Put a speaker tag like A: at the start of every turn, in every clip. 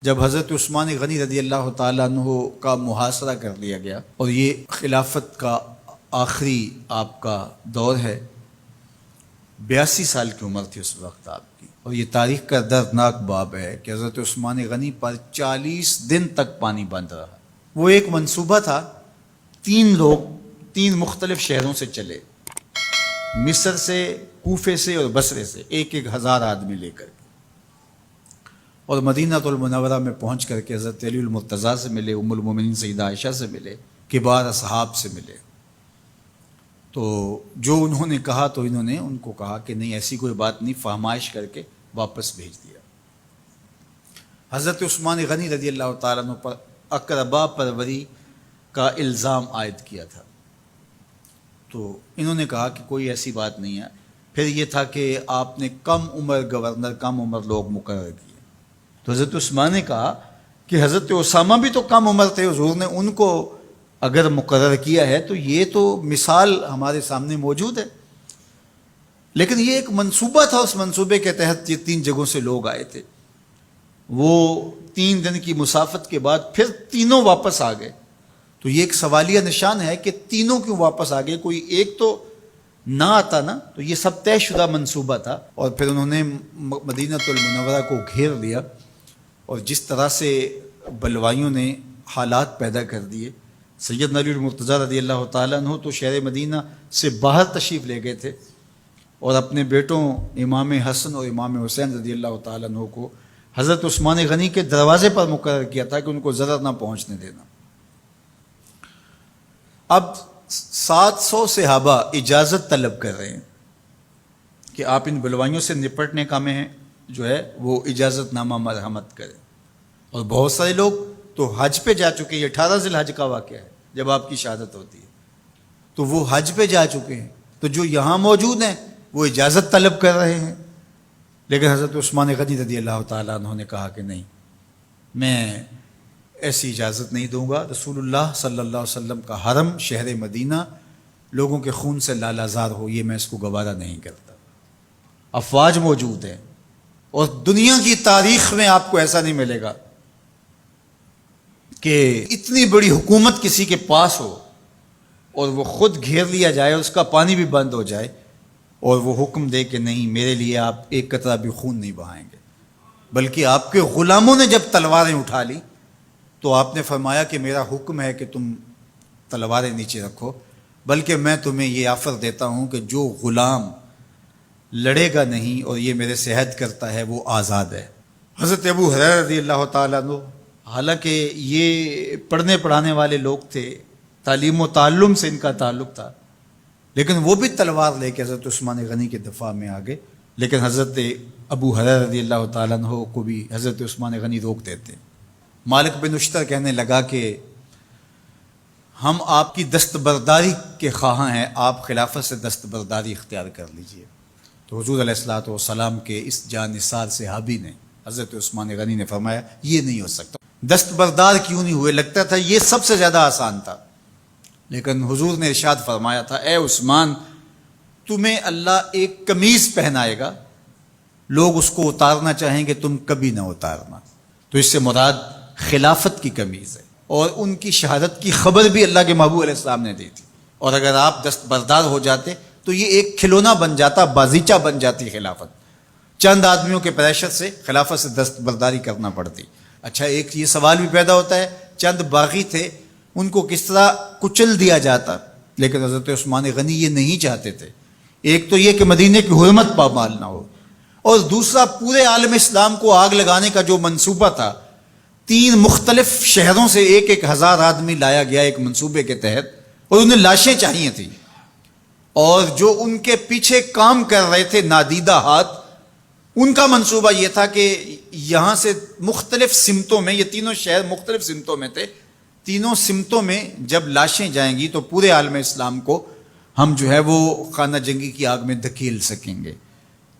A: جب حضرت عثمان غنی رضی اللہ تعالیٰ عنہ کا محاصرہ کر لیا گیا اور یہ خلافت کا آخری آپ کا دور ہے، 82 سال کی عمر تھی اس وقت آپ کی، اور یہ تاریخ کا دردناک باب ہے کہ حضرت عثمان غنی پر 40 دن تک پانی بند رہا۔ وہ ایک منصوبہ تھا، 3 لوگ 3 مختلف شہروں سے چلے، مصر سے، کوفے سے اور بصرے سے، 1000 آدمی لے کر کے، اور مدینہ المنورہ میں پہنچ کر کے حضرت علی المرتضیٰ سے ملے، ام المومنین سیدہ عائشہ سے ملے، کبار اصحاب سے ملے۔ تو جو انہوں نے کہا تو انہوں نے ان کو کہا کہ نہیں، ایسی کوئی بات نہیں، فہمائش کر کے واپس بھیج دیا۔ حضرت عثمان غنی رضی اللہ تعالیٰ عنہ پر اقربا پروری کا الزام عائد کیا تھا، تو انہوں نے کہا کہ کوئی ایسی بات نہیں ہے۔ پھر یہ تھا کہ آپ نے کم عمر گورنر، کم عمر لوگ مقرر کیے، تو حضرت عثمان نے کہا کہ حضرت اسامہ بھی تو کم عمر تھے، حضور نے ان کو اگر مقرر کیا ہے تو یہ تو مثال ہمارے سامنے موجود ہے، لیکن یہ ایک منصوبہ تھا، اس منصوبے کے تحت یہ 3 جگہوں سے لوگ آئے تھے۔ وہ 3 دن کی مسافت کے بعد پھر تینوں واپس آ گئے، تو یہ ایک سوالیہ نشان ہے کہ تینوں کیوں واپس آ گئے، کوئی ایک تو نہ آتا نا، تو یہ سب طے شدہ منصوبہ تھا۔ اور پھر انہوں نے مدینہ المنورہ کو گھیر لیا، اور جس طرح سے بلوائیوں نے حالات پیدا کر دیے، سید علی المرتضیٰ رضی اللہ تعالیٰ عنہ تو شہر مدینہ سے باہر تشریف لے گئے تھے، اور اپنے بیٹوں امام حسن اور امام حسین رضی اللہ تعالیٰ عنہ کو حضرت عثمان غنی کے دروازے پر مقرر کیا تھا کہ ان کو ضرر نہ پہنچنے دینا۔ اب 700 صحابہ اجازت طلب کر رہے ہیں کہ آپ ان بلوائیوں سے نپٹنے کا میں جو ہے وہ اجازت نامہ مرحمت کریں، اور بہت سارے لوگ تو حج پہ جا چکے ہیں۔ 18 ذی الحج کا واقعہ ہے جب آپ کی شہادت ہوتی ہے، تو وہ حج پہ جا چکے ہیں، تو جو یہاں موجود ہیں وہ اجازت طلب کر رہے ہیں، لیکن حضرت عثمان غنی رضی اللہ تعالیٰ عنہ نے کہا کہ نہیں، میں ایسی اجازت نہیں دوں گا۔ رسول اللہ صلی اللہ علیہ وسلم کا حرم شہر مدینہ لوگوں کے خون سے لالازار ہو، یہ میں اس کو گوارا نہیں کرتا۔ افواج موجود ہیں، اور دنیا کی تاریخ میں آپ کو ایسا نہیں ملے گا کہ اتنی بڑی حکومت کسی کے پاس ہو اور وہ خود گھیر لیا جائے، اس کا پانی بھی بند ہو جائے، اور وہ حکم دے کہ نہیں، میرے لیے آپ ایک قطرہ بھی خون نہیں بہائیں گے۔ بلکہ آپ کے غلاموں نے جب تلواریں اٹھا لی تو آپ نے فرمایا کہ میرا حکم ہے کہ تم تلواریں نیچے رکھو، بلکہ میں تمہیں یہ آفر دیتا ہوں کہ جو غلام لڑے گا نہیں اور یہ میرے سے عہد کرتا ہے وہ آزاد ہے۔ حضرت ابو ہریرہ رضی اللہ تعالیٰ عنہ، حالانکہ یہ پڑھنے پڑھانے والے لوگ تھے، تعلیم و تعلم سے ان کا تعلق تھا، لیکن وہ بھی تلوار لے کے حضرت عثمان غنی کے دفاع میں آ گئے، لیکن حضرت ابو ہریرہ رضی اللہ تعالیٰ عنہ کو بھی حضرت عثمان غنی روک دیتے۔ مالک بن اشتر کہنے لگا کہ ہم آپ کی دستبرداری کے خواہاں ہیں، آپ خلافت سے دستبرداری اختیار کر لیجئے۔ تو حضور علیہ الصلوۃ والسلام کے اس جاں نثار صحابی نے، حضرت عثمان غنی نے فرمایا یہ نہیں ہو سکتا۔ دستبردار کیوں نہیں ہوئے؟ لگتا تھا یہ سب سے زیادہ آسان تھا، لیکن حضور نے ارشاد فرمایا تھا، اے عثمان، تمہیں اللہ ایک قمیض پہنائے گا، لوگ اس کو اتارنا چاہیں گے، تم کبھی نہ اتارنا۔ تو اس سے مراد خلافت کی قمیض ہے، اور ان کی شہادت کی خبر بھی اللہ کے محبوب علیہ السلام نے دی تھی، اور اگر آپ دستبردار ہو جاتے تو یہ ایک کھلونا بن جاتا، بازیچہ بن جاتی خلافت۔ چند آدمیوں کے پریشر سے خلافت سے دستبرداری کرنا پڑتی۔ اچھا، ایک یہ سوال بھی پیدا ہوتا ہے، چند باغی تھے، ان کو کس طرح کچل دیا جاتا؟ لیکن حضرت عثمان غنی یہ نہیں چاہتے تھے۔ ایک تو یہ کہ مدینے کی حرمت پامال نہ ہو، اور دوسرا پورے عالم اسلام کو آگ لگانے کا جو منصوبہ تھا، 3 مختلف شہروں سے 1000 آدمی لایا گیا ایک منصوبے کے تحت، اور انہیں لاشیں چاہیے تھیں، اور جو ان کے پیچھے کام کر رہے تھے نادیدہ ہاتھ، ان کا منصوبہ یہ تھا کہ یہاں سے مختلف سمتوں میں، یہ تینوں شہر مختلف سمتوں میں تھے، تینوں سمتوں میں جب لاشیں جائیں گی تو پورے عالم اسلام کو ہم جو ہے وہ خانہ جنگی کی آگ میں دھکیل سکیں گے۔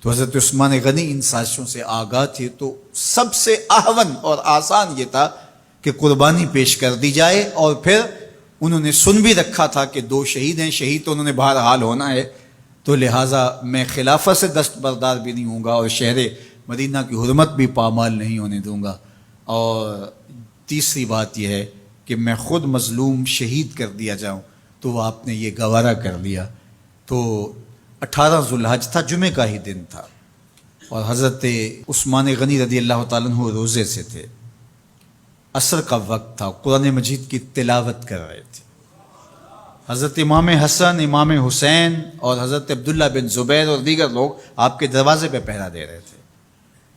A: تو حضرت عثمان غنی ان سازشوں سے آگاہ تھے، تو سب سے اہون اور آسان یہ تھا کہ قربانی پیش کر دی جائے، اور پھر انہوں نے سن بھی رکھا تھا کہ 2 شہید ہیں، شہید تو انہوں نے بہرحال ہونا ہے، تو لہٰذا میں خلافت سے دستبردار بھی نہیں ہوں گا، اور شہر مدینہ کی حرمت بھی پامال نہیں ہونے دوں گا۔ اور تیسری بات یہ ہے کہ میں خود مظلوم شہید کر دیا جاؤں، تو وہ آپ نے یہ گوارا کر لیا۔ تو 18 ذوالحج تھا، جمعے کا ہی دن تھا، اور حضرت عثمان غنی رضی اللہ تعالیٰ عنہ روزے سے تھے، عصر کا وقت تھا، قرآن مجید کی تلاوت کر رہے تھے۔ حضرت امام حسن، امام حسین اور حضرت عبداللہ بن زبیر اور دیگر لوگ آپ کے دروازے پہ پہرا دے رہے تھے،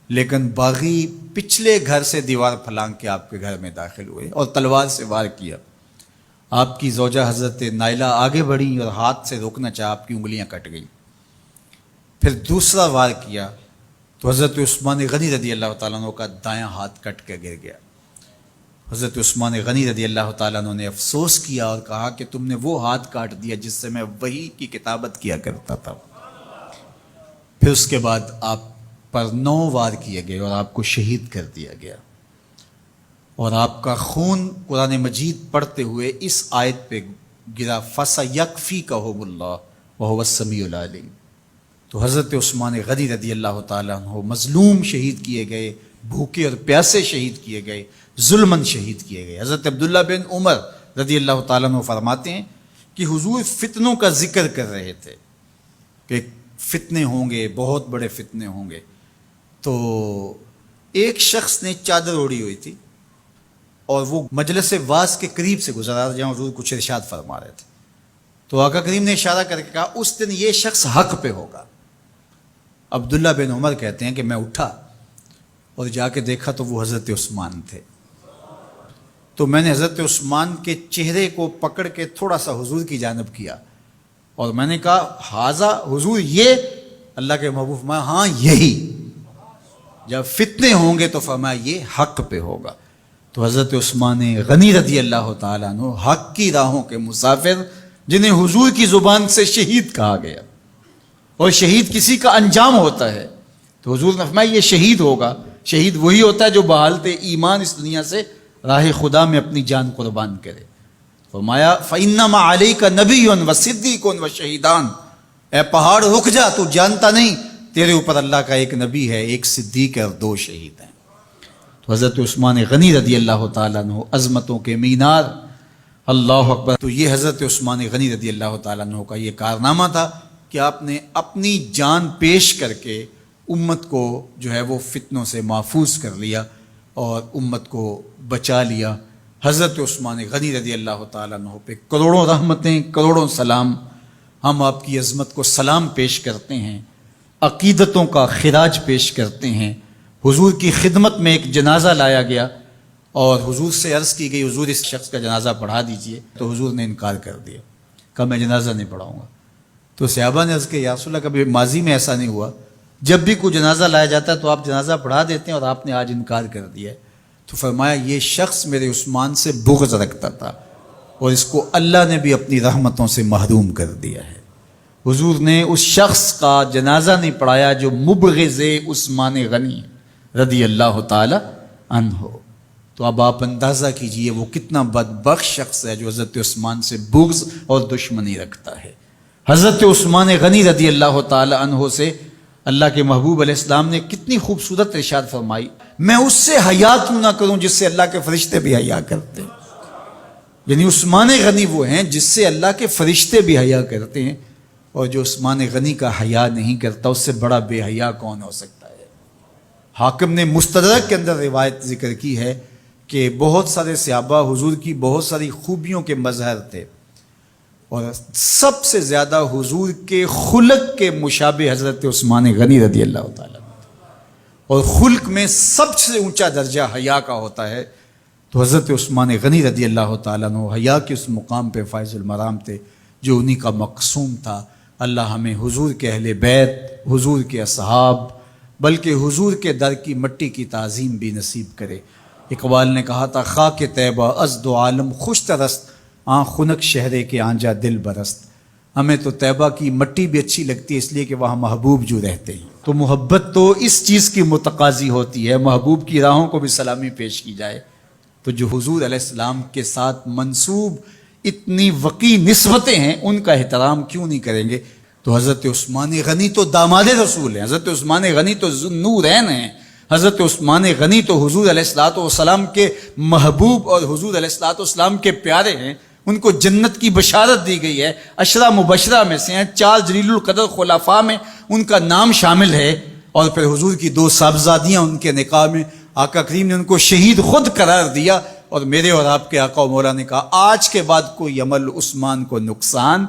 A: لیکن باغی پچھلے گھر سے دیوار پھلانگ کے آپ کے گھر میں داخل ہوئے اور تلوار سے وار کیا۔ آپ کی زوجہ حضرت نائلہ آگے بڑھی اور ہاتھ سے روکنا چاہا، آپ کی انگلیاں کٹ گئیں۔ پھر دوسرا وار کیا تو حضرت عثمان غنی رضی اللہ تعالیٰ عنہ کا دایاں ہاتھ کٹ کے گر گیا۔ حضرت عثمان غنی رضی اللہ تعالیٰ عنہ نے افسوس کیا اور کہا کہ تم نے وہ ہاتھ کاٹ دیا جس سے میں وحی کی کتابت کیا کرتا تھا۔ پھر اس کے بعد آپ پر 9 وار کیے گئے اور آپ کو شہید کر دیا گیا، اور آپ کا خون قرآن مجید پڑھتے ہوئے اس آیت پہ گرا، فَسَيَكْفِيكَهُمُ اللَّهُ وَهُوَ السَّمِيعُ الْعَلِيمُ۔ تو حضرت عثمان غنی رضی اللہ تعالیٰ عنہ مظلوم شہید کیے گئے، بھوکے اور پیاسے شہید کیے گئے، ظلماً شہید کیے گئے۔ حضرت عبداللہ بن عمر رضی اللہ تعالیٰ عنہ فرماتے ہیں کہ حضور فتنوں کا ذکر کر رہے تھے کہ فتنے ہوں گے، بہت بڑے فتنے ہوں گے، تو ایک شخص نے چادر اوڑھی ہوئی تھی اور وہ مجلس واعظ کے قریب سے گزرا جہاں حضور کچھ ارشاد فرما رہے تھے، تو آقا کریم نے اشارہ کر کے کہا اس دن یہ شخص حق پہ ہوگا۔ عبداللہ بن عمر کہتے ہیں کہ میں اٹھا اور جا کے دیکھا تو وہ حضرت عثمان تھے، تو میں نے حضرت عثمان کے چہرے کو پکڑ کے تھوڑا سا حضور کی جانب کیا اور میں نے کہا حاضہ حضور، یہ اللہ کے محبوب فرمایا ہاں یہی، جب فتنے ہوں گے تو فرمایا یہ حق پہ ہوگا۔ تو حضرت عثمان غنی رضی اللہ تعالیٰ عنہ حق کی راہوں کے مسافر، جنہیں حضور کی زبان سے شہید کہا گیا، اور شہید کسی کا انجام ہوتا ہے، تو حضور نے فرمایا یہ شہید ہوگا۔ شہید وہی ہوتا ہے جو بحالت ایمان اس دنیا سے راہ خدا میں اپنی جان قربان کرے۔ فرمایا فَإِنَّمَا عَلَيْكَ نَبِيٌّ وَصِدِّيقٌ وَشَهِيدَانٌ، اے پہاڑ رک جا، تو جانتا نہیں تیرے اوپر اللہ کا ایک نبی ہے، ایک صدیق ہے اور 2 شہید ہیں۔ تو حضرت عثمان غنی رضی اللہ تعالیٰ عنہ عظمتوں کے مینار، اللہ اکبر۔ تو یہ حضرت عثمان غنی رضی اللہ تعالیٰ عنہ کا یہ کارنامہ تھا کہ آپ نے اپنی جان پیش کر کے امت کو جو ہے وہ فتنوں سے محفوظ کر لیا اور امت کو بچا لیا۔ حضرت عثمان غنی رضی اللہ تعالیٰ عنہ پہ کروڑوں رحمتیں، کروڑوں سلام۔ ہم آپ کی عظمت کو سلام پیش کرتے ہیں، عقیدتوں کا خراج پیش کرتے ہیں۔ حضور کی خدمت میں ایک جنازہ لایا گیا اور حضور سے عرض کی گئی حضور اس شخص کا جنازہ پڑھا دیجئے، تو حضور نے انکار کر دیا، کہا میں جنازہ نہیں پڑھاؤں گا۔ تو صحابہ نے عرض کیا یا رسول اللہ، کبھی ماضی میں ایسا نہیں ہوا، جب بھی کوئی جنازہ لایا جاتا ہے تو آپ جنازہ پڑھا دیتے ہیں اور آپ نے آج انکار کر دیا ہے؟ تو فرمایا یہ شخص میرے عثمان سے بغض رکھتا تھا اور اس کو اللہ نے بھی اپنی رحمتوں سے محروم کر دیا ہے۔ حضور نے اس شخص کا جنازہ نہیں پڑھایا جو مبغض عثمان غنی رضی اللہ تعالی عنہ۔ تو اب آپ اندازہ کیجئے وہ کتنا بدبخت شخص ہے جو حضرت عثمان سے بغض اور دشمنی رکھتا ہے۔ حضرت عثمان غنی رضی اللہ تعالی عنہ سے اللہ کے محبوب علیہ السلام نے کتنی خوبصورت ارشاد فرمائی، میں اس سے حیا کیوں نہ کروں جس سے اللہ کے فرشتے بھی حیا کرتے ہیں۔ یعنی عثمان غنی وہ ہیں جس سے اللہ کے فرشتے بھی حیا کرتے ہیں، اور جو عثمان غنی کا حیا نہیں کرتا اس سے بڑا بے حیا کون ہو سکتا ہے۔ حاکم نے مستدرک کے اندر روایت ذکر کی ہے کہ بہت سارے صحابہ حضور کی بہت ساری خوبیوں کے مظہر تھے، اور سب سے زیادہ حضور کے خلق کے مشابہ حضرت عثمان غنی رضی اللہ تعالیٰ، اور خلق میں سب سے اونچا درجہ حیا کا ہوتا ہے۔ تو حضرت عثمان غنی رضی اللہ تعالیٰ عنہ حیا کے اس مقام پہ فائز المرام تھے جو انہی کا مقصوم تھا۔ اللہ ہمیں حضور کے اہل بیت، حضور کے اصحاب، بلکہ حضور کے در کی مٹی کی تعظیم بھی نصیب کرے۔ اقبال نے کہا تھا خاک طیبہ از دو عالم خوش ترست، آن خنک شہرے کے آنجا دل برست۔ ہمیں تو طیبہ کی مٹی بھی اچھی لگتی ہے اس لیے کہ وہاں محبوب جو رہتے ہیں، تو محبت تو اس چیز کی متقاضی ہوتی ہے، محبوب کی راہوں کو بھی سلامی پیش کی جائے۔ تو جو حضور علیہ السلام کے ساتھ منسوب اتنی وقی نسبتیں ہیں ان کا احترام کیوں نہیں کریں گے؟ تو حضرت عثمان غنی تو داماد رسول ہیں، حضرت عثمان غنی تو ذو النورین ہیں، حضرت عثمان غنی تو حضور علیہ الصلوۃ والسلام کے محبوب اور حضور علیہ الصلوۃ والسلام کے پیارے ہیں، ان کو جنت کی بشارت دی گئی ہے، عشرہ مبشرہ میں سے ہیں، 4 جلیل القدر خلفاء میں ان کا نام شامل ہے، اور پھر حضور کی 2 صاحبزادیاں ان کے نکاح میں آقا کریم نے ان کو شہید خود قرار دیا، اور میرے اور آپ کے آقا و مولا نے کہا آج کے بعد کوئی عمل عثمان کو نقصان